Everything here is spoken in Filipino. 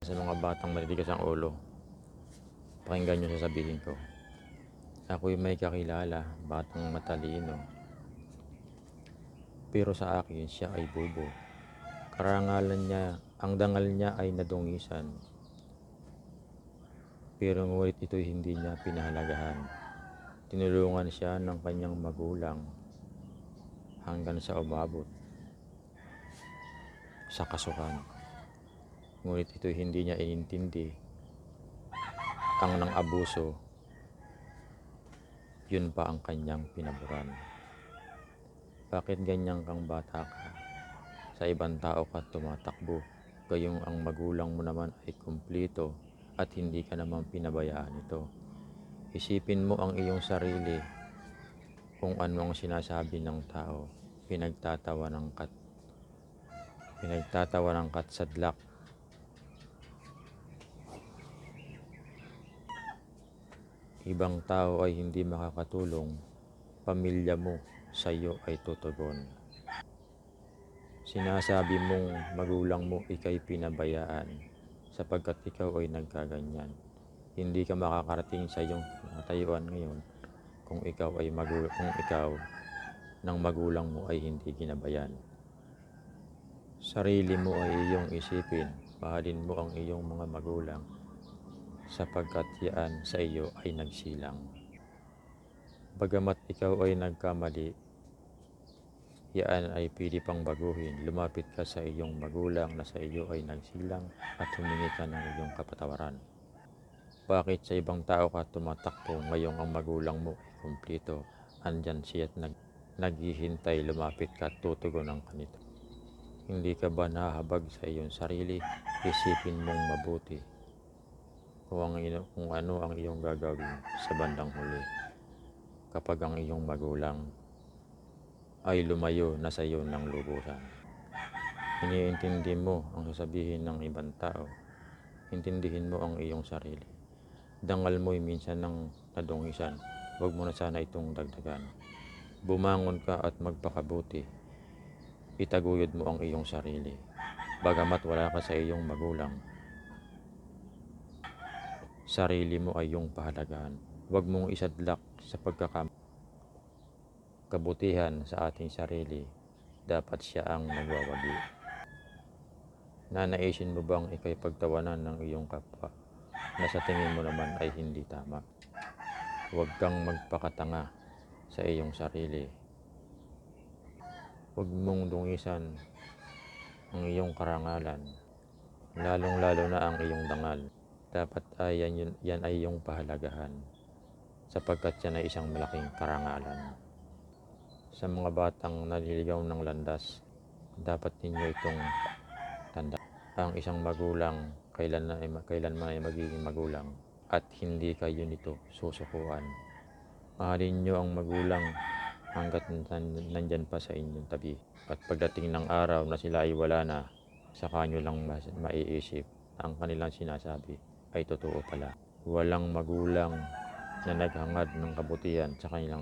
Sa mga batang matitigas ang ulo, pakinggan nyo sasabihin ko. Ako'y may kakilala, batang matalino. Pero sa akin siya ay bobo. Karangalan niya, ang dangal niya ay nadungisan. Pero ngunit ito'y hindi niya pinahalagahan. Tinulungan siya ng kanyang magulang hanggang sa umabot sa kasukan. Ngunit ito'y hindi niya inintindi. Ang nang abuso, yun pa ang kanyang pinaboran. Bakit ganyan kang bata ka? Sa ibang tao ka tumatakbo, gayong ang magulang mo naman ay kumplito at hindi ka naman pinabayaan ito. Isipin mo ang iyong sarili, kung ano ang sinasabi ng tao, pinagtatawa ng katsadlak. Ibang tao ay hindi makakatulong, pamilya mo sa iyo ay tutugon. Sinasabi mong magulang mo ikay pinabayaan sapagkat ikaw ay nagkaganyan. Hindi ka makakarating sa iyong natayuan ngayon kung ikaw ng magulang mo ay hindi ginabayan. Sarili mo ay iyong isipin, mahalin mo ang iyong mga magulang sapagkat yan sa iyo ay nagsilang. Bagamat ikaw ay nagkamali, yan ay pwede pang baguhin. Lumapit ka sa iyong magulang na sa iyo ay nagsilang at humingi ka ng iyong kapatawaran. Bakit sa ibang tao ka tumatakbo ngayong ang magulang mo ay kumplito? Andyan siya at naghihintay, lumapit ka at tutugunan ka nito. Hindi ka ba nahahabag sa iyong sarili? Isipin mong mabuti kung ano ang iyong gagawin sa bandang huli kapag ang iyong magulang ay lumayo na sa iyo ng lubusan. Iniintindi mo ang sasabihin ng ibang tao. Intindihin mo ang iyong sarili. Dangal mo'y minsan ng nadungisan. Huwag mo na sana itong dagdagan. Bumangon ka at magpakabuti. Itaguyod mo ang iyong sarili. Bagamat wala ka sa iyong magulang, sarili mo ay iyong pahalagahan. Huwag mong isadlak sa kabutihan sa ating sarili, dapat siya ang nagwawagi. Nanaisin mo bang ikay pagtawanan ng iyong kapwa na sa tingin mo naman ay hindi tama? Huwag kang magpakatanga sa iyong sarili. Huwag mong dungisan ang iyong karangalan, lalong-lalo na ang iyong dangal. Dapat ay yan ay iyong pahalagahan sapagkat yan ay isang malaking karangalan. Sa mga batang naliligaw ng landas, dapat ninyo itong tanda. Ang isang magulang kailanman ay magiging magulang at hindi kayo nito susukuan. Mahalin nyo ang magulang hanggat nandyan pa sa inyong tabi. At pagdating ng araw na sila ay wala na, saka nyo lang maiisip na ang kanilang sinasabi ay totoo pala. Walang magulang na naghangad ng kabutihan sa kanilang